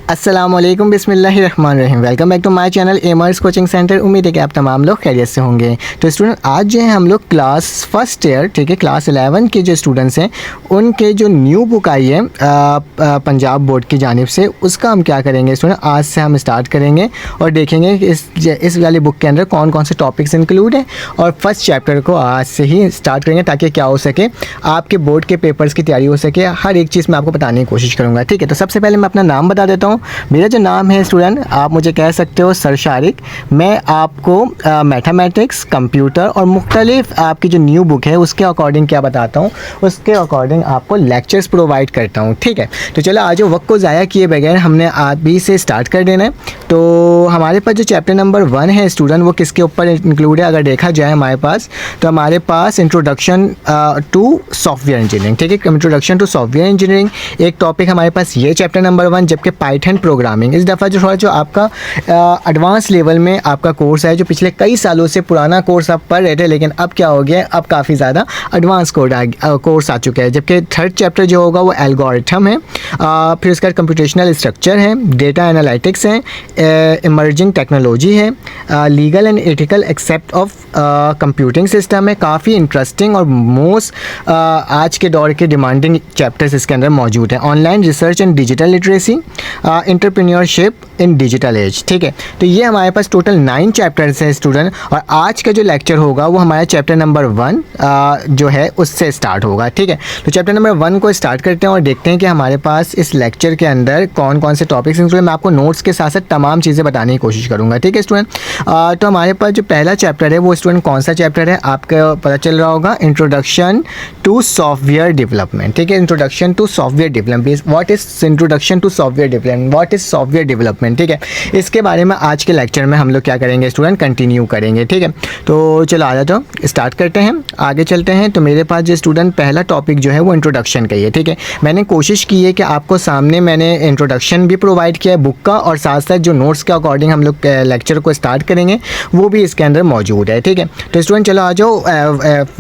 अस्सलामुअलैकुम बिस्मिल्लाहिर्रहमानिर्रहीम। Welcome back to my channel एमर्स कोचिंग सेंटर। उम्मीद है कि आप तमाम लोग खैरियत से होंगे। तो स्टूडेंट, आज जो है हम लोग क्लास फर्स्ट ईयर, ठीक है, क्लास 11 के जो स्टूडेंट्स हैं उनके जो न्यू बुक आई है पंजाब बोर्ड की जानिब से, उसका हम क्या करेंगे स्टूडेंट, आज से हम स्टार्ट करेंगे और देखेंगे कि इस वाली बुक के अंदर कौन कौन से टॉपिक्स इंक्लूड हैं और फर्स्ट चैप्टर को आज से ही स्टार्ट करेंगे ताकि क्या हो सके, आपके बोर्ड के पेपर्स की तैयारी हो सके। हर एक चीज़ मैं आपको बताने की कोशिश करूँगा, ठीक है। तो सबसे पहले मैं अपना नाम बता देता हूँ। मेरा जो नाम है स्टूडेंट, आप मुझे कह सकते हो सर शारिक। मैं आपको मैथमेटिक्स, कंप्यूटर और मुख्तलिफ आपकी जो न्यू बुक है उसके अकॉर्डिंग क्या बताता हूँ, उसके अकॉर्डिंग आपको लेक्चर्स प्रोवाइड करता हूँ, ठीक है। तो चलो आज वक्त को ज़ाया किए बगैर हमने अभी से स्टार्ट कर देना है। तो हमारे पास जो चैप्टर नंबर 1 है स्टूडेंट, वो किसके ऊपर इंक्लूड है अगर देखा जाए हमारे पास, तो हमारे पास इंट्रोडक्शन टू सॉफ्टवेयर इंजीनियरिंग, ठीक है। इंट्रोडक्शन टू सॉफ्टवेयर इंजीनियरिंग एक टॉपिक हमारे पास ये चैप्टर नंबर 1, जबकि पाइथन प्रोग्रामिंग इस दफ़ा जो थोड़ा जो आपका एडवांस लेवल में आपका कोर्स है, जो पिछले कई सालों से पुराना कोर्स आप पढ़ रहे थे, लेकिन अब क्या हो गया, अब काफ़ी ज़्यादा एडवांस कोर्स आ चुका है। जबकि थर्ड चैप्टर जो होगा वो एल्गोरिथम है, फिर उसका कंप्यूटेशनल स्ट्रक्चर है, डेटा एनालिटिक्स है, इमर्जिंग टेक्नोलॉजी है, legal and ethical except of computing system है। काफ़ी इंटरेस्टिंग और मोस्ट आज के दौर के डिमांडिंग चैप्टर्स इसके अंदर मौजूद है। Online research and digital literacy, entrepreneurship in digital age, ठीक है। तो ये हमारे पास टोटल 9 चैप्टर्स हैं स्टूडेंट, और आज का जो लेक्चर होगा वो हमारा चैप्टर नंबर 1 जो है उससे स्टार्ट होगा, ठीक है। तो चैप्टर नंबर 1 को स्टार्ट करते हैं और देखते हैं कि हमारे पास इस लेक्चर के अंदर कौन कौन से टॉपिक्स हैं। मैं आपको नोट्स के साथ साथ तमाम चीज़ें बताने की कोशिश करूँगा, ठीक है स्टूडेंट। तो हमारे पास जो पहला चैप्टर है वो स्टूडेंट कौन सा चैप्टर है आपको पता चल रहा होगा, इंट्रोडक्शन टू सॉफ्टवेयर डेवलपमेंट, ठीक है। Introduction to software development, what is introduction to software development, what is software development, ठीक है। इसके बारे में आज के लेक्चर में हम लोग क्या करेंगे स्टूडेंट, कंटिन्यू करेंगे, ठीक है। तो चलो आ जाओ, स्टार्ट करते हैं, आगे चलते हैं। तो मेरे पास जो स्टूडेंट पहला टॉपिक जो है वो इंट्रोडक्शन का ही है, ठीक है। मैंने कोशिश की है कि आपको सामने मैंने इंट्रोडक्शन भी प्रोवाइड किया है बुक का, और साथ साथ जो नोट्स के अकॉर्डिंग हम लोग लेक्चर को स्टार्ट करेंगे वो भी इसके अंदर मौजूद है, ठीक है। तो स्टूडेंट चलो आ जाओ,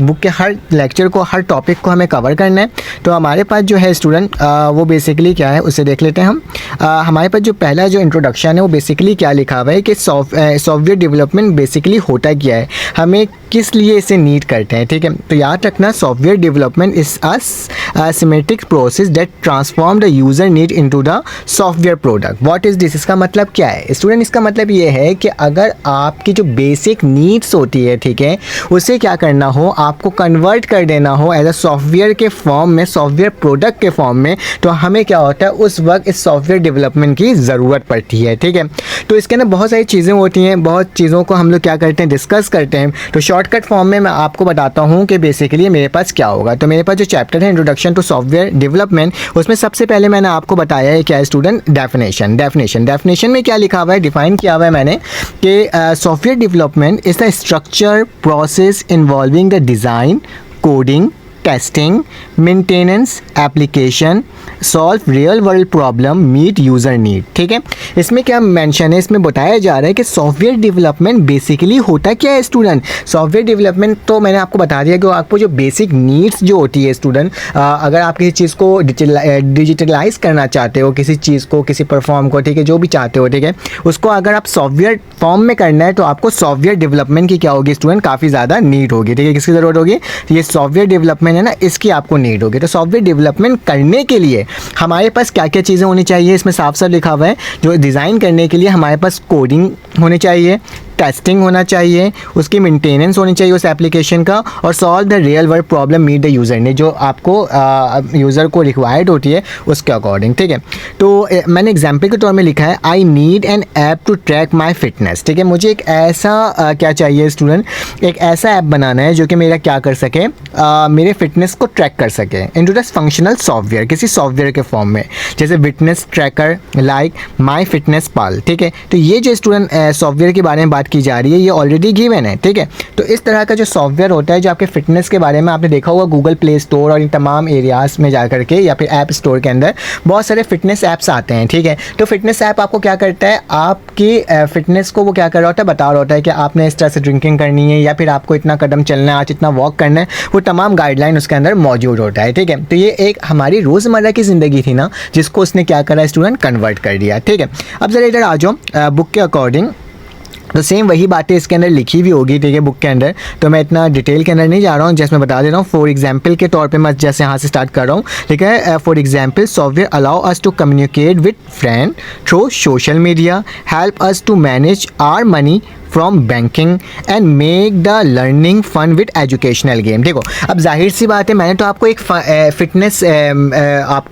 बुक के हर लेक्चर को, हर टॉपिक को हमें कवर करना है। तो हमारे पास जो है स्टूडेंट वो बेसिकली क्या है उसे देख लेते हैं हम। हमारे पास जो पहला जो इंट्रोडक्शन है वो बेसिकली क्या लिखा हुआ है कि सॉफ्टवेयर डेवलपमेंट बेसिकली होता क्या है, हमें किस लिए इसे नीड करते हैं, ठीक है। तो याद रखना, software development is a symmetric process that transform the user need into the software product. What is this, इसका मतलब क्या है स्टूडेंट, इसका मतलब ये है कि अगर आपकी जो बेसिक नीड्स होती है, ठीक है, उसे क्या करना हो, आपको कन्वर्ट कर देना हो एज अ सॉफ्टवेयर के फॉर्म में, सॉफ्टवेयर प्रोडक्ट के फॉर्म में, तो हमें क्या होता है उस वक्त इस सॉफ्टवेयर डेवलपमेंट की ज़रूरत पड़ती है, ठीक है। तो इसके अंदर बहुत सारी चीज़ें होती हैं, बहुत चीज़ों को हम लोग क्या करते हैं, डिस्कस करते हैं। तो शॉर्टकट फॉर्म में मैं आपको बताता हूँ कि बेसिकली मेरे पास क्या होगा। तो मेरे पास जो चैप्टर है इंट्रोडक्शन टू सॉफ्टवेयर डेवलपमेंट, उसमें सबसे पहले मैंने आपको बताया है क्या स्टूडेंट, डेफिनेशन में क्या लिखा हुआ है, डिफाइन किया हुआ है मैंने कि software development is the structure process involving the design, coding, testing, maintenance, application, solve real world problem, meet user need, ठीक है। इसमें क्या मेंशन है, इसमें बताया जा रहा है कि सॉफ्टवेयर डेवलपमेंट बेसिकली होता क्या है स्टूडेंट। सॉफ्टवेयर डेवलपमेंट तो मैंने आपको बता दिया कि आपको जो बेसिक नीड्स जो होती है स्टूडेंट, अगर आप किसी चीज़ को डिजिटलाइज करना चाहते हो, किसी चीज़ को, किसी परफॉर्म को, ठीक है, जो भी चाहते हो, ठीक है, उसको अगर आप सॉफ्टवेयर फॉर्म में करना है तो आपको सॉफ्टवेयर डेवलपमेंट की क्या होगी स्टूडेंट, काफ़ी ज़्यादा नीड होगी, ठीक है। किसकी ज़रूरत होगी, तो ये सॉफ्टवेयर डेवलपमेंट है ना, इसकी आपको नीड होगी। तो सॉफ्टवेयर डेवलपमेंट करने के लिए हमारे पास क्या क्या चीज़ें होनी चाहिए, इसमें साफ साफ लिखा हुआ है। जो डिज़ाइन करने के लिए हमारे पास कोडिंग होनी चाहिए, टेस्टिंग होना चाहिए, उसकी मेंटेनेंस होनी चाहिए उस एप्लीकेशन का, और solve the real world problem meet the user ने, जो आपको यूज़र को रिक्वायर्ड होती है उसके अकॉर्डिंग, ठीक है। तो मैंने एग्जांपल के तौर में लिखा है, I need an app to track my fitness, ठीक है। मुझे एक ऐसा क्या चाहिए स्टूडेंट, एक ऐसा ऐप बनाना है जो कि मेरा क्या कर सके, मेरे फिटनेस को ट्रैक कर सके इनटू द फंक्शनल सॉफ्टवेयर, किसी सॉफ्टवेयर के फॉर्म में, जैसे fitness tracker like MyFitnessPal, ठीक है। तो ये जो स्टूडेंट सॉफ्टवेयर के बारे में बात बात की जा रही है ये ऑलरेडी गिवन है, ठीक है। तो इस तरह का जो सॉफ्टवेयर होता है जो आपके फिटनेस के बारे में आपने देखा होगा गूगल प्ले स्टोर और इन तमाम एरियाज़ में जा करके या फिर ऐप स्टोर के अंदर बहुत सारे फिटनेस ऐप्स आते हैं, ठीक है। तो फिटनेस ऐप आपको क्या करता है, आपकी फिटनेस को वो क्या कर रहा होता है, बता रहा होता है कि आपने इस तरह से ड्रिंकिंग करनी है या फिर आपको इतना कदम चलना है, आज इतना वॉक करना है, वो तमाम गाइडलाइन उसके अंदर मौजूद होता है, ठीक है। तो ये एक हमारी रोज़मर्रा की ज़िंदगी थी ना, जिसको उसने क्या करा, स्टूडेंट कन्वर्ट कर दिया, ठीक है। अब ज़रा इधर आ जाओ बुक के अकॉर्डिंग, तो सेम वही बातें इसके अंदर लिखी हुई होगी, ठीक है, बुक के अंदर। तो मैं इतना डिटेल के अंदर नहीं जा रहा हूँ, जैसे मैं बता दे रहा हूँ फॉर एग्जांपल के तौर पे मैं जैसे यहाँ से स्टार्ट कर रहा हूँ, ठीक है। For example software allow us to communicate with friend through social media, help us to manage our money from banking and make the learning fun with educational game. देखो अब जाहिर सी बात है, मैंने तो आपको एक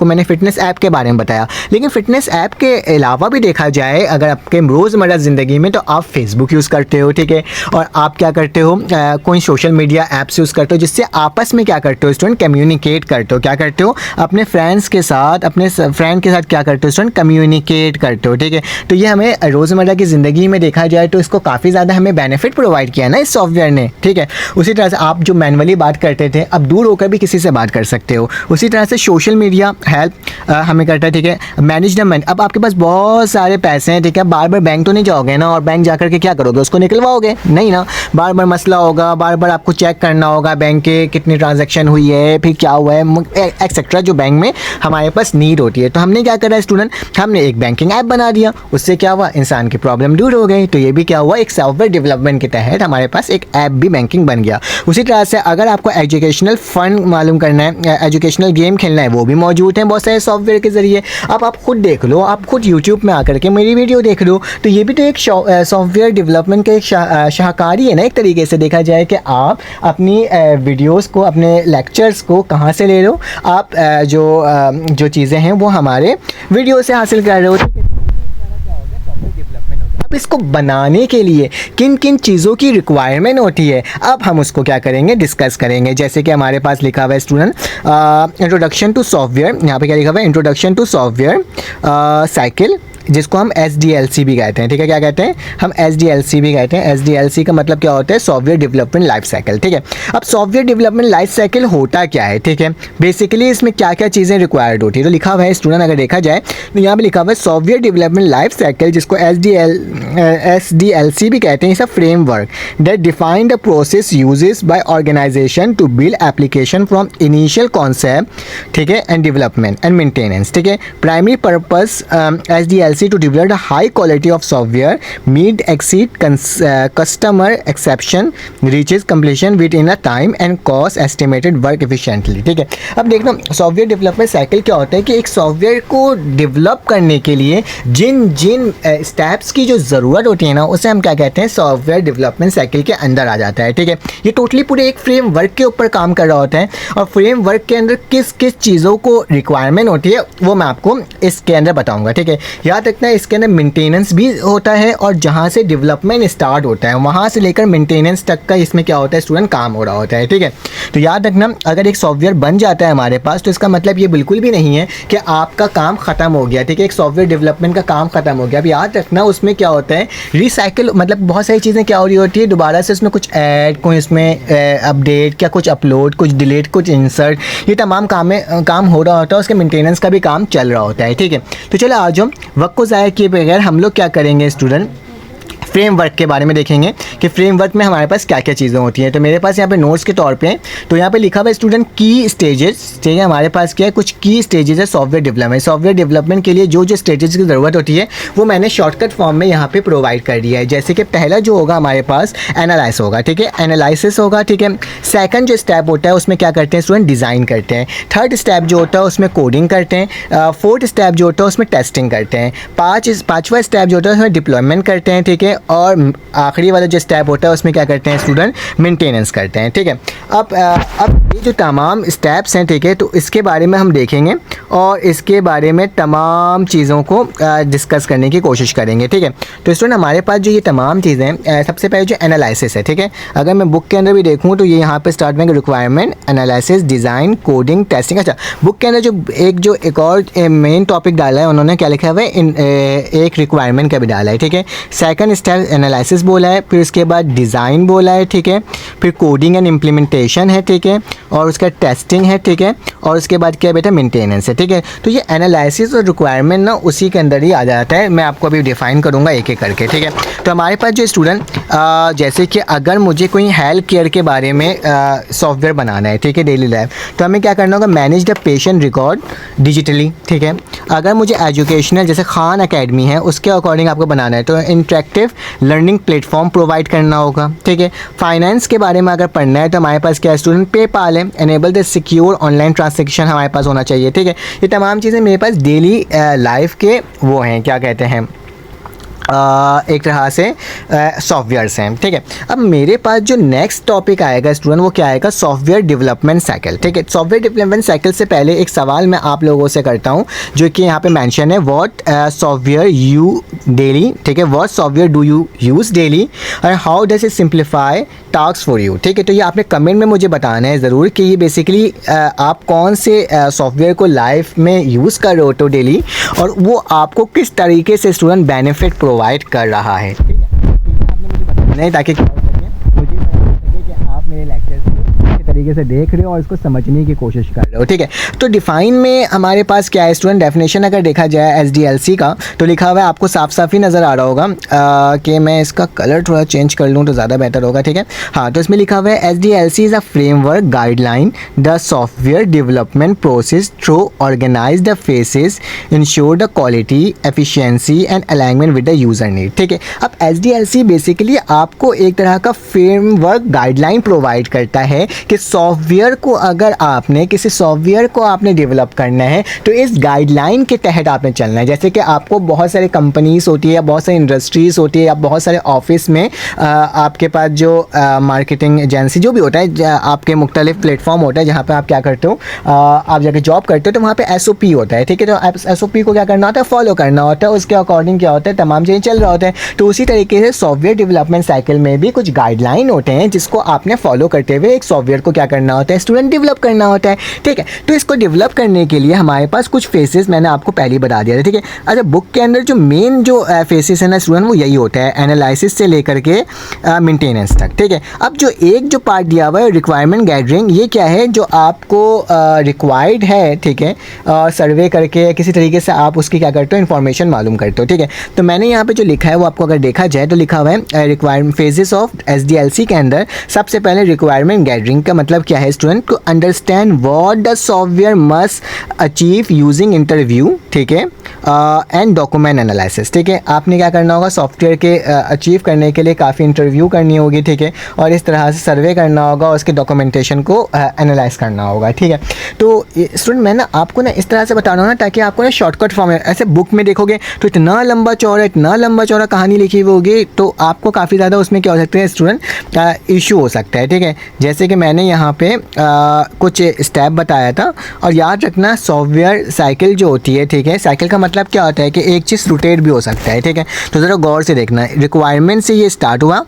मैंने फिटनेस ऐप के बारे में बताया, लेकिन फिटनेस ऐप के अलावा भी देखा जाए अगर आपके रोज़मर्रा ज़िंदगी में, तो आप फेसबुक यूज़ करते हो, ठीक है, और आप क्या करते हो, कोई सोशल मीडिया ऐप्स यूज़ करते हो जिससे आपस में क्या करते हो स्टूडेंट, कम्युनिकेट करते हो, क्या करते हो, अपने फ्रेंड्स के साथ, अपने फ्रेंड के साथ क्या करते हो स्टूडेंट, कम्युनिकेट करते हो, ठीक है। तो ये हमें रोज़मर्रा की ज़िंदगी में देखा जाए तो इसको काफ़ी ज़्यादा हमें बेनिफिट प्रोवाइड किया ना इस सॉफ्टवेयर ने, ठीक है। उसी तरह से आप जो मैनुअली बात करते थे अब दूर होकर भी किसी से बात कर सकते हो। उसी तरह से सोशल मीडिया हेल्प हमें करता है, ठीक है। मैनेज द मनी, अब आपके पास बहुत सारे पैसे हैं, ठीक है, बार बार बैंक तो नहीं जाओगे ना, और बैंक जाकर के क्या करोगे, उसको निकलवाओगे नहीं ना, बार बार मसला होगा, बार बार आपको चेक करना होगा बैंक के कितनी ट्रांजैक्शन हुई है, फिर क्या हुआ है एक्सेट्रा, जो बैंक में हमारे पास नीड होती है। तो हमने क्या करा स्टूडेंट, हमने एक बैंकिंग ऐप बना दिया, उससे क्या हुआ, इंसान की प्रॉब्लम दूर हो गई। तो ये भी क्या हुआ, एक सॉफ्टवेयर डेवलपमेंट के तहत हमारे पास एक ऐप भी बैंकिंग बन गया। उसी तरह से अगर आपको एजुकेशनल फंड मालूम करना है, एजुकेशनल गेम खेलना है, वो भी मौजूद हैं बहुत सारे सॉफ्टवेयर के ज़रिए। अब आप खुद देख लो, आप खुद यूट्यूब में आकर के मेरी वीडियो देख लो, तो ये भी तो एक सॉफ्टवेयर डेवलपमेंट का एक शाहकारी है ना, एक तरीके से देखा जाए कि आप अपनी वीडियोस को, अपने लेक्चर्स को कहाँ से ले लो, आप जो चीज़ें हैं वो हमारे वीडियो से हासिल कर रहे हो। अब इसको बनाने के लिए किन किन चीज़ों की रिक्वायरमेंट होती है, अब हम उसको क्या करेंगे, डिस्कस करेंगे। जैसे कि हमारे पास लिखा हुआ है स्टूडेंट इंट्रोडक्शन टू सॉफ्टवेयर, यहाँ पे क्या लिखा हुआ है, इंट्रोडक्शन टू सॉफ्टवेयर साइकिल, जिसको हम SDLC भी कहते हैं, ठीक है। क्या कहते हैं हम, SDLC भी कहते हैं। SDLC का मतलब क्या होता है, सॉफ्टवेयर डेवलपमेंट लाइफ साइकिल, ठीक है। अब सॉफ्टवेयर डेवलपमेंट लाइफ साइकिल होता क्या है, ठीक है, बेसिकली इसमें क्या क्या चीज़ें रिक्वायर्ड होती है। तो लिखा हुआ है स्टूडेंट, अगर देखा जाए तो यहाँ पे लिखा हुआ है सॉफ्टवेयर डेवलपमेंट लाइफ साइकिल, जिसको SDLC भी कहते हैं। Is a framework that define the process uses by organization to build application from initial concept, ठीक है, एंड डेवलपमेंट एंड मेंटेनेंस, ठीक है। Primary purpose SDLC to develop a high quality of software, meet exceed customer exception, reaches completion within a time and cost estimated work efficiently, ठीक है। अब देखना software development cycle क्या होता है कि एक सॉफ्टवेयर को डेवलप करने के लिए जिन जिन स्टेप्स की जो ज़रूरत होती है ना, उसे हम क्या कहते हैं, सॉफ्टवेयर डेवलपमेंट साइकिल के अंदर आ जाता है, ठीक है। ये टोटली पूरे एक फ्रेमवर्क के ऊपर काम कर रहा होता है, और फ्रेमवर्क के अंदर किस किस चीज़ों को रिक्वायरमेंट होती है वो मैं आपको इसके अंदर बताऊँगा, ठीक है। याद रखना इसके अंदर मेंटेनेंस भी होता है, और जहाँ से डेवलपमेंट स्टार्ट होता है वहाँ से लेकर मेंटेनेंस तक का इसमें क्या होता है स्टूडेंट, काम हो रहा होता है, ठीक है। तो याद रखना अगर एक सॉफ्टवेयर बन जाता है हमारे पास, तो इसका मतलब ये बिल्कुल भी नहीं है कि आपका काम ख़त्म हो गया, ठीक है, एक सॉफ्टवेयर डेवलपमेंट का काम ख़त्म हो गया। अब याद रखना उसमें क्या होता है, रिसाइकिल, मतलब बहुत सारी चीज़ें क्या हो रही होती है, दोबारा से उसमें कुछ ऐड, कोई इसमें अपडेट, क्या कुछ अपलोड, कुछ डिलीट, कुछ इंसर्ट, ये तमाम काम हो रहा होता है, उसके मेंटेनेंस का भी काम चल रहा होता है, ठीक है। तो चलो आज हम वक्त को ज़ाया किए बगैर हम लोग क्या करेंगे स्टूडेंट, फ्रेमवर्क के बारे में देखेंगे कि फ्रेमवर्क में हमारे पास क्या क्या चीज़ें होती हैं। तो मेरे पास यहाँ पे नोट्स के तौर पे तो यहाँ पे लिखा हुआ है स्टूडेंट की स्टेजेस, ठीक है। हमारे पास क्या है, कुछ की स्टेजेस है सॉफ्टवेयर डेवलपमेंट। सॉफ्टवेयर डेवलपमेंट के लिए जो जो स्टेजेस की ज़रूरत होती है वो मैंने शॉर्टकट फॉर्म में यहाँ पे प्रोवाइड कर दिया है। जैसे कि पहला जो होगा हमारे पास एनालाइज होगा, ठीक है, एनालिसिस होगा, ठीक है। सेकंड जो स्टेप होता है उसमें क्या करते हैं स्टूडेंट, डिज़ाइन करते हैं। थर्ड स्टेप जो होता है उसमें कोडिंग करते हैं। फोर्थ स्टेप जो होता है उसमें टेस्टिंग करते हैं। पाँचवा स्टेप जो होता है उसमें डिप्लॉयमेंट करते हैं, ठीक है। और आखिरी वाला जो स्टेप होता है उसमें क्या करते हैं स्टूडेंट, मेंटेनेंस करते हैं, ठीक है। अब ये जो तमाम स्टेप्स हैं, ठीक है, तो इसके बारे में हम देखेंगे और इसके बारे में तमाम चीज़ों को डिस्कस करने की कोशिश करेंगे, ठीक है। तो स्टूडेंट हमारे पास जो ये तमाम चीज़ें, सबसे पहले जो एनालिसिस है, ठीक है, अगर मैं बुक के अंदर भी देखूँ तो ये यहाँ पे स्टार्ट में requirement, analysis, design, coding, testing. अच्छा, बुक के अंदर जो एक और मेन टॉपिक डाला है उन्होंने क्या लिखा हुआ है, एक रिक्वायरमेंट का भी डाला है, ठीक है। सेकंड स्टेप एनालिसिस बोला है, फिर उसके बाद डिज़ाइन बोला है, ठीक है, फिर कोडिंग एंड इम्प्लीमेंटेशन है, ठीक है, और उसका टेस्टिंग है, ठीक है, और उसके बाद क्या बेटा मेंटेनेंस है, ठीक है। तो ये एनालिसिस और रिक्वायरमेंट ना उसी के अंदर ही आ जाता है। मैं आपको अभी डिफाइन करूँगा एक एक करके, ठीक है। तो हमारे पास जो स्टूडेंट जैसे कि अगर मुझे कोई हेल्थ केयर के बारे में सॉफ्टवेयर बनाना है, ठीक है, डेली लाइफ, तो हमें क्या करना होगा, manage the patient record digitally, ठीक है। अगर मुझे एजुकेशनल जैसे खान एकेडमी है उसके अकॉर्डिंग आपको बनाना है तो इंटरेक्टिव लर्निंग प्लेटफॉर्म प्रोवाइड करना होगा, ठीक है। फाइनेंस के बारे में अगर पढ़ना है तो हमारे पास क्या स्टूडेंट पेपाल है, enable the secure online transaction हमारे पास होना चाहिए, ठीक है। ये तमाम चीज़ें मेरे पास डेली लाइफ के वो हैं, क्या कहते हैं, एक तरह से सॉफ्टवेयर्स हैं, ठीक है। अब मेरे पास जो नेक्स्ट टॉपिक आएगा स्टूडेंट वो क्या आएगा, सॉफ्टवेयर डेवलपमेंट साइकिल, ठीक है। सॉफ्टवेयर डेवलपमेंट साइकिल से पहले एक सवाल मैं आप लोगों से करता हूं जो कि यहाँ पे मेंशन है, व्हाट सॉफ्टवेयर यू डेली, ठीक है, what software do you use daily और how does it simplify task for you, ठीक है। तो ये आपने कमेंट में मुझे बताना है ज़रूर कि ये बेसिकली आप कौन से सॉफ्टवेयर को लाइफ में यूज़ कर रहे हो तो डेली, और वो आपको किस तरीके से स्टूडेंट बेनिफिट प्रोवाइड कर रहा है, ठीक है। आपने मुझे बताना है ताकि क्या हो सके, मुझे पता हो सके कि आप मेरे लेक्चर्स को अच्छे तरीके से देख रहे हो और इसको समझने की कोशिश कर रहे हो, ठीक है। तो डिफाइन में हमारे पास क्या है स्टूडेंट, डेफिनेशन अगर देखा जाए SDLC का तो लिखा हुआ है, आपको साफ साफ ही नज़र आ रहा होगा कि मैं इसका कलर थोड़ा चेंज कर लूँ तो ज़्यादा बेहतर होगा, ठीक है। हाँ, तो इसमें लिखा हुआ है SDLC is a framework guideline the software development process through organize the phases ensure the quality efficiency and alignment with the user need, ठीक है। अब SDLC बेसिकली आपको एक तरह का फ्रेमवर्क गाइडलाइन प्रोवाइड करता है कि सॉफ्टवेयर को अगर आपने किसी सॉफ्टवेयर को आपने डेवलप करना है तो इस गाइडलाइन के तहत आपने चलना है। जैसे कि आपको बहुत सारे कंपनीज़ होती है या बहुत सारी इंडस्ट्रीज़ होती है या बहुत सारे ऑफिस में आपके पास जो मार्केटिंग एजेंसी जो भी होता है, आपके मुख्तलिफ प्लेटफॉर्म होता है जहाँ पे आप क्या करते हो, आप जाके जॉब करते हो तो वहाँ पे SOP होता है, ठीक है। तो SOP को क्या करना होता है, फॉलो करना होता है, उसके अकॉर्डिंग क्या होता है, तमाम चीज़ें चल रहा होता है। तो उसी तरीके से सॉफ्टवेयर डेवलपमेंट साइकिल में भी कुछ गाइडलाइन होते हैं जिसको आपने फॉलो करते हुए एक सॉफ्टवेयर को क्या करना होता है स्टूडेंट, डेवलप करना होता है, ठीक है। तो इसको डेवलप करने के लिए हमारे पास कुछ फेसेस मैंने आपको पहले ही बता दिया था, ठीक है। अच्छा, बुक के अंदर जो मेन जो फेसेस है ना स्टूडेंट वो यही होता है, एनालिसिस से लेकर के मेंटेनेंस तक, ठीक है। अब जो एक जो पार्ट दिया हुआ है रिक्वायरमेंट गैदरिंग, ये क्या है, जो आपको रिक्वायर्ड है, ठीक है, सर्वे करके किसी तरीके से आप उसकी क्या करते हो, इन्फॉर्मेशन मालूम करते हो, ठीक है। तो मैंने यहाँ पे जो लिखा है वो आपको अगर देखा जाए तो लिखा हुआ है रिक्वायरमेंट फेजेस ऑफ SDLC के अंदर सबसे पहले रिक्वायरमेंट गैदरिंग का मतलब क्या है student, to understand what the software must achieve using interview, ठीक है, एंड डॉक्यूमेंट एनालिसिस, ठीक है। आपने क्या करना होगा, सॉफ्टवेयर के अचीव करने के लिए काफ़ी इंटरव्यू करनी होगी, ठीक है, और इस तरह से सर्वे करना होगा और उसके डॉक्यूमेंटेशन को एनालाइज करना होगा, ठीक है। तो स्टूडेंट मैं ना आपको ना इस तरह से बता रहा हूँ ना ताकि आपको ना शॉर्टकट फॉर्म है। ऐसे बुक में देखोगे तो इतना लंबा चौड़ा कहानी लिखी हुई होगी तो आपको काफ़ी ज़्यादा उसमें क्या हो सकता है स्टूडेंट, इशू हो सकता है, ठीक है। जैसे कि मैंने यहाँ पे कुछ स्टेप बताया था, और याद रखना सॉफ्टवेयर साइकिल जो होती है, ठीक है, साइकिल का मतलब क्या होता है कि एक चीज़ रोटेट भी हो सकता है, ठीक है। तो ज़रा गौर से देखना, रिक्वायरमेंट से ये स्टार्ट हुआ,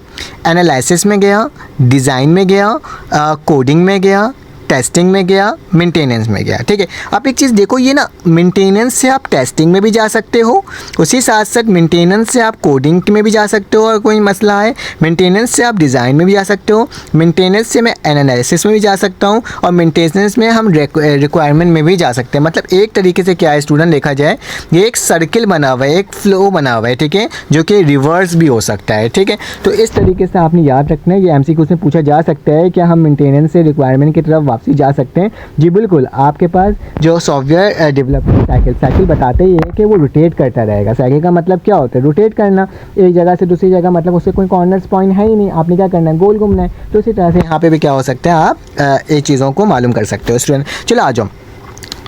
एनालिसिस में गया, डिज़ाइन में गया, कोडिंग में गया, टेस्टिंग में गया, मेंटेनेंस में गया, ठीक है। आप एक चीज़ देखो, ये ना मेंटेनेंस से आप टेस्टिंग में भी जा सकते हो, उसी साथ साथ मेंटेनेंस से आप कोडिंग में भी जा सकते हो और कोई मसला है, मेंटेनेंस से आप डिज़ाइन में भी जा सकते हो, मेंटेनेंस से मैं एनालिसिस में भी जा सकता हूँ, और मेंटेनेंस में हम रिक्वायरमेंट में भी जा सकते हैं। मतलब एक तरीके से क्या है स्टूडेंट, देखा जाए ये एक सर्किल बना हुआ है, एक फ्लो बना हुआ है, ठीक है, जो कि रिवर्स भी हो सकता है, ठीक है। तो इस तरीके से आपने याद रखना है, ये MCQ में पूछा जा सकता है कि हम मेंटेनेंस से रिक्वायरमेंट की तरफ वापसी जा सकते हैं। जी बिल्कुल, आपके पास जो सॉफ्टवेयर डेवलपमेंट साइकिल बताते ही है कि वो रोटेट करता रहेगा। साइकिल का मतलब क्या होता है, रोटेट करना, एक जगह से दूसरी जगह, मतलब उससे कोई कॉर्नर्स पॉइंट है ही नहीं, आपने क्या करना है, गोल घूमना है। तो इसी तरह से यहाँ पे भी क्या हो सकता है, आप ये चीज़ों को मालूम कर सकते हो स्टूडेंट। चलो आ जाओ,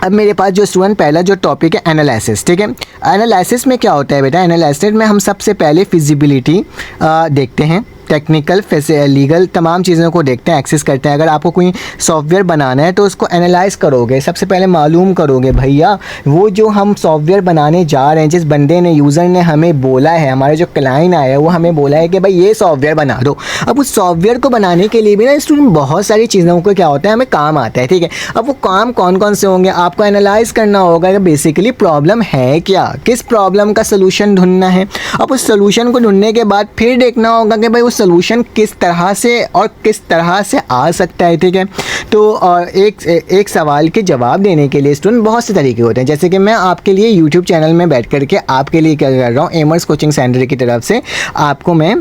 अब मेरे पास जो स्टूडेंट पहला जो टॉपिक है एनालिसिस, ठीक है। एनालिसिस में क्या होता है बेटा, एनालिसिस में हम सबसे पहले फिजिबिलिटी देखते हैं, टेक्निकल लीगल तमाम चीज़ों को देखते हैं, एक्सेस करते हैं। अगर आपको कोई सॉफ्टवेयर बनाना है तो उसको एनालाइज करोगे, सबसे पहले मालूम करोगे भैया वो जो हम सॉफ्टवेयर बनाने जा रहे हैं, जिस बंदे ने यूज़र ने हमें बोला है, हमारे जो क्लाइंट आया है वो हमें बोला है कि भाई ये सॉफ्टवेयर बना दो। अब उस सॉफ्टवेयर को बनाने के लिए भी ना स्टूडेंट बहुत सारी चीज़ों को क्या होता है हमें काम आता है, ठीक है। अब वो काम कौन कौन से होंगे आपको एनालाइज करना होगा कि बेसिकली प्रॉब्लम है क्या, किस प्रॉब्लम का सोल्यूशन ढूंढना है। अब उस सोल्यूशन को ढूंढने के बाद फिर देखना होगा कि भाई वो सोल्यूशन किस तरह से और किस तरह से आ सकता है, ठीक है। तो एक सवाल के जवाब देने के लिए स्टूडेंट बहुत से तरीके होते हैं, जैसे कि मैं आपके लिए यूट्यूब चैनल में बैठ करके आपके लिए क्या कर रहा हूँ, एमर्स कोचिंग सेंटर की तरफ से आपको मैं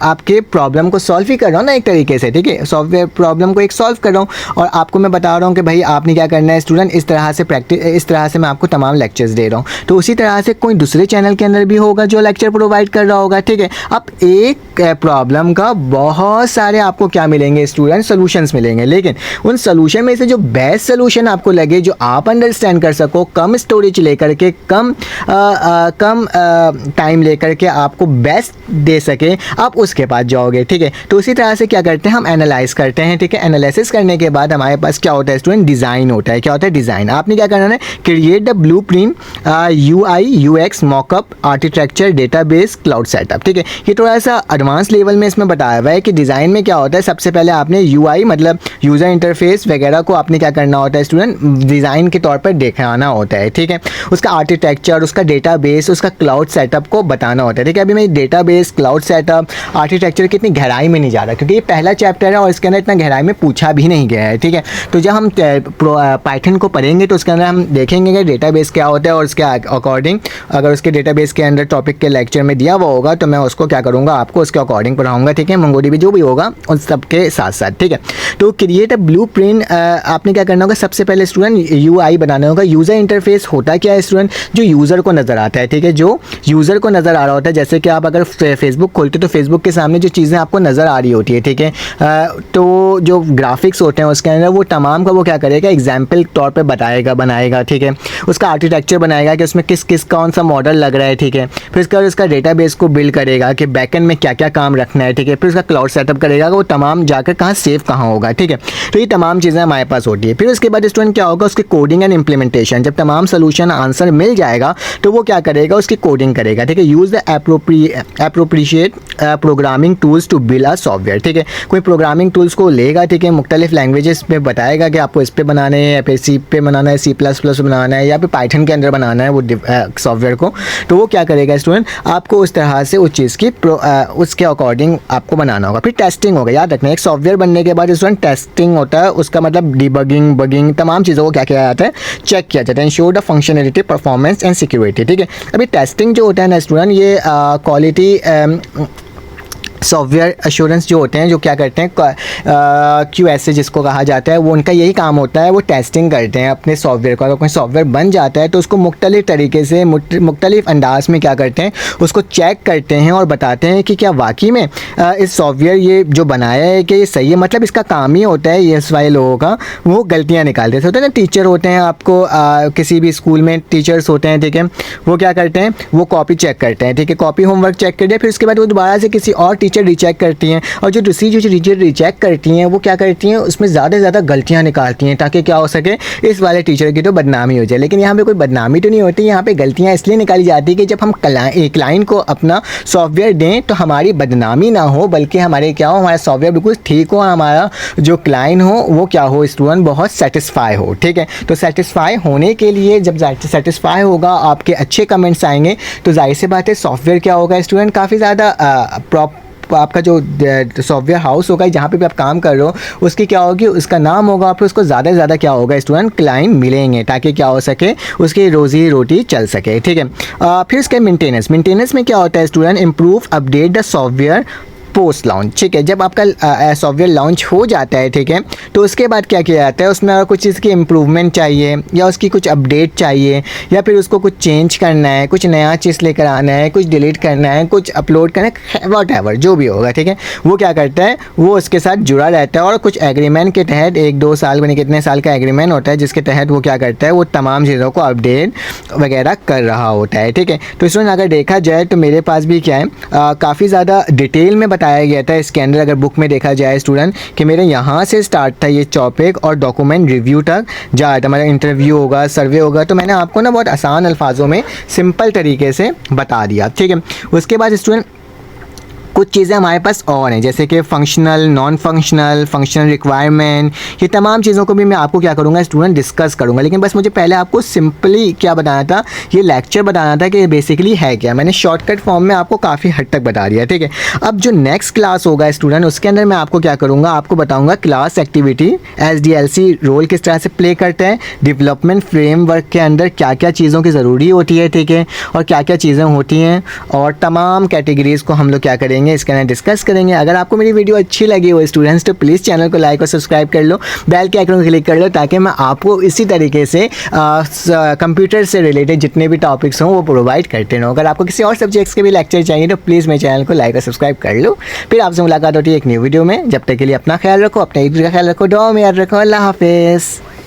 आपके प्रॉब्लम को सॉल्व ही कर रहा हूँ ना एक तरीके से, ठीक है। सॉफ्टवेयर प्रॉब्लम को एक सॉल्व कर रहा हूँ और आपको मैं बता रहा हूँ कि भाई आपने क्या करना है स्टूडेंट, इस तरह से प्रैक्टिस, इस तरह से मैं आपको तमाम लेक्चर्स दे रहा हूँ। तो उसी तरह से कोई दूसरे चैनल के अंदर भी होगा जो लेक्चर प्रोवाइड कर रहा होगा, ठीक है। अब एक प्रॉब्लम का बहुत सारे आपको क्या मिलेंगे स्टूडेंट, सोल्यूशंस मिलेंगे, लेकिन उन सोल्यूशन में से जो बेस्ट सोल्यूशन आपको लगे, जो आप अंडरस्टैंड कर सको, कम स्टोरेज लेकर के, कम टाइम लेकर के आपको बेस्ट दे सके, आप उसके पास जाओगे, ठीक है। तो उसी तरह से क्या करते हैं हम एनालाइज करते हैं, ठीक है। एनालिसिस करने के बाद हमारे पास क्या होता है स्टूडेंट, डिज़ाइन होता है। क्या होता है डिज़ाइन, आपने क्या करना है, create the blueprint, UI UX mock-up, architecture, database, cloud setup, ठीक है। ये थोड़ा सा एडवांस लेवल में इसमें बताया हुआ है कि डिज़ाइन में क्या होता है। सबसे पहले आपने UI मतलब यूज़र इंटरफेस वगैरह को आपने क्या करना होता है स्टूडेंट, डिज़ाइन के तौर पर दिखाना होता है, ठीक है। उसका आर्किटेक्चर, उसका डेटाबेस, उसका क्लाउड सेटअप को बताना होता है, ठीक है। अभी मैं डेटाबेस, क्लाउड सेटअप, आर्किटेक्चर की इतनी गहराई में नहीं जा रहा क्योंकि ये पहला चैप्टर है और इसके अंदर इतना गहराई में पूछा भी नहीं गया है, ठीक है। तो जब हम पाइथन को पढ़ेंगे तो उसके अंदर हम देखेंगे कि डेटाबेस क्या होता है और उसके अकॉर्डिंग अगर उसके डेटाबेस के अंदर टॉपिक के लेक्चर में दिया हुआ होगा तो मैं उसको क्या करूँगा, आपको उसके अकॉर्डिंग पढ़ाऊँगा, ठीक है। मंगोडीबी जो भी होगा उन सब के साथ साथ, ठीक है। तो क्रिएट अ ब्लूप्रिंट, आपने क्या करना होगा, सबसे पहले स्टूडेंट UI बनाना होगा। यूज़र इंटरफेस होता क्या है स्टूडेंट, जो यूज़र को नज़र आता है, ठीक है, जो यूज़र को नज़र आ रहा होता है। जैसे कि आप अगर फेसबुक खोलते तो फेसबुक के सामने जो चीज़ें आपको नज़र आ रही होती है, ठीक है। तो जो ग्राफिक्स होते हैं उसके अंदर वो तमाम का वो क्या करेगा, एग्जाम्पल तौर पे बनाएगा, ठीक है। उसका आर्किटेक्चर बनाएगा कि उसमें किस किस कौन सा मॉडल लग रहा है, ठीक है। फिर उसका उसका डेटाबेस को बिल्ड करेगा कि बैकएंड में क्या क्या काम रखना है, ठीक है। फिर उसका क्लाउड सेटअप करेगा कि वो तमाम जाकर कहाँ सेव कहाँ होगा, ठीक है। तो ये तमाम चीज़ें हमारे पास होती है। फिर उसके बाद स्टूडेंट क्या होगा, उसकी कोडिंग एंड इम्प्लीमेंटेशन। जब तमाम सोल्यूशन आंसर मिल जाएगा तो वो क्या करेगा, उसकी कोडिंग करेगा, ठीक है। Use the appropriate programming tools to build a software, ठीक है। कोई प्रोग्रामिंग टूल्स को लेगा, ठीक है, मुख्तलिफ लैंग्वेजेस में बताएगा कि आपको इस पे बनाना है या फिर C पे बनाना है, C++ बनाना है या फिर पाइथन के अंदर बनाना है वो सॉफ्टवेयर को। तो वो क्या करेगा स्टूडेंट, आपको उस तरह से उस चीज़ की उसके अकॉर्डिंग आपको बनाना होगा। फिर टेस्टिंग होगा, याद रखना एक सॉफ्टवेयर बनने के बाद स्टूडेंट टेस्टिंग होता है। उसका मतलब डिबगिंग, बगिंग, तमाम चीज़ों को क्या किया जाता है, चेक किया जाता है। Ensure the functionality, performance and security, ठीक है। अभी टेस्टिंग जो होता है ना स्टूडेंट, ये क्वालिटी सॉफ्टवेयर एश्योरेंस जो होते हैं, जो क्या करते हैं QSA जिसको कहा जाता है, वो उनका यही काम होता है, वो टेस्टिंग करते हैं अपने सॉफ्टवेयर को। अगर कोई सॉफ्टवेयर बन जाता है तो उसको मुख्तलिफ तरीके से मुख्तलिफ अंदाज में क्या करते हैं, उसको चेक करते हैं और बताते हैं कि क्या वाकई में इस सॉफ्टवेयर ये जो बनाया है कि ये सही है। मतलब इसका काम ही होता है ये वाले लोगों का, वो गलतियाँ निकाल देते होते हैं ना। टीचर होते हैं आपको किसी भी स्कूल में टीचर्स होते हैं, ठीक है, वो क्या करते हैं, वो कॉपी चेक करते हैं, ठीक है, कॉपी होमवर्क चेक कर दिया, फिर उसके बाद वो दोबारा से किसी और टीचर रिचेक करती हैं और जो दूसरी जो टीचर रिचेक करती हैं वो क्या करती हैं, उसमें ज़्यादा से ज़्यादा गलतियां निकालती हैं ताकि क्या हो सके, इस वाले टीचर की तो बदनामी हो जाए। लेकिन यहाँ पे कोई बदनामी तो नहीं होती, यहाँ पे गलतियाँ इसलिए निकाली जाती है कि जब हम क्लाइंट को अपना सॉफ्टवेयर दें तो हमारी बदनामी ना हो, बल्कि हमारे क्या हो, हमारा सॉफ्टवेयर बिल्कुल ठीक हो, हमारा जो क्लाइंट हो वो क्या हो, स्टूडेंट बहुत सेटिस्फाई हो, ठीक है। तो सेटिस्फाई होने के लिए जब सेटिस्फाई होगा, आपके अच्छे कमेंट्स आएंगे, तो जाहिर सी बात है सॉफ्टवेयर क्या होगा स्टूडेंट, काफ़ी ज़्यादा आपका जो सॉफ्टवेयर हाउस होगा जहाँ पे भी आप काम कर रहे हो उसकी क्या होगी, उसका नाम होगा, फिर उसको ज़्यादा से ज़्यादा क्या होगा स्टूडेंट, क्लाइंट मिलेंगे ताकि क्या हो सके, उसकी रोज़ी रोटी चल सके, ठीक है। फिर उसके मेंटेनेंस में क्या होता है student, improve update the software post launch, ठीक है। जब आपका सॉफ्टवेयर लॉन्च हो जाता है, ठीक है, तो उसके बाद क्या किया जाता है, उसमें अगर कुछ चीज़ की इम्प्रूवमेंट चाहिए या उसकी कुछ अपडेट चाहिए या फिर उसको कुछ चेंज करना है, कुछ नया चीज़ लेकर आना है, कुछ डिलीट करना है, कुछ अपलोड करना है, वॉटएवर जो भी होगा, ठीक है, वो क्या करता है, वो उसके साथ जुड़ा रहता है और कुछ एग्रीमेंट के तहत 1-2 साल बने कितने साल का एग्रीमेंट होता है जिसके तहत वो क्या करता है, वो तमाम चीज़ों को अपडेट वगैरह कर रहा होता है, ठीक है। तो इसमें अगर देखा जाए तो मेरे पास भी क्या है, काफ़ी ज़्यादा डिटेल में बताया बताया गया था इसके अंदर, अगर बुक में देखा जाए स्टूडेंट, कि मेरे यहाँ से स्टार्ट था ये टॉपिक और डॉक्यूमेंट रिव्यू तक जा रहा था, मेरा इंटरव्यू होगा, सर्वे होगा। तो मैंने आपको ना बहुत आसान अल्फाजों में सिंपल तरीके से बता दिया, ठीक है। उसके बाद स्टूडेंट कुछ चीज़ें हमारे पास और हैं, जैसे कि functional, non functional, functional requirement, ये तमाम चीज़ों को भी मैं आपको क्या करूँगा स्टूडेंट डिस्कस करूँगा। लेकिन बस मुझे पहले आपको सिंपली क्या बताना था, ये लेक्चर बताना था कि बेसिकली है क्या। मैंने शॉर्टकट फॉर्म में आपको काफ़ी हद तक बता दिया, ठीक है। अब जो नेक्स्ट क्लास होगा स्टूडेंट, उसके अंदर मैं आपको क्या करूँगा, आपको बताऊँगा क्लास एक्टिविटी, SDLC रोल किस तरह से प्ले करते हैं, डेवलपमेंट फ्रेमवर्क के अंदर क्या क्या चीज़ों की ज़रूरी होती है, ठीक है, और क्या क्या चीज़ें होती हैं, और तमाम कैटेगरीज़ को हम लोग क्या करेंगे इसके अंदर डिस्कस करेंगे। अगर आपको मेरी वीडियो अच्छी लगी हो स्टूडेंट्स, तो प्लीज़ चैनल को लाइक और सब्सक्राइब कर लो, बेल के आइकन को क्लिक कर लो, ताकि मैं आपको इसी तरीके से कंप्यूटर से रिलेटेड जितने भी टॉपिक्स हों वो प्रोवाइड करते रहूँ। अगर आपको किसी और सब्जेक्ट्स के भी लेक्चर चाहिए तो प्लीज़ मेरे चैनल को लाइक और सब्सक्राइब कर लो। फिर आपसे मुलाकात होती है एक न्यू वीडियो में। जब तक के लिए अपना ख्याल रखो, अपने ईद का ख्याल रखो, दुआ में याद रखो। अल्लाह हाफिज़।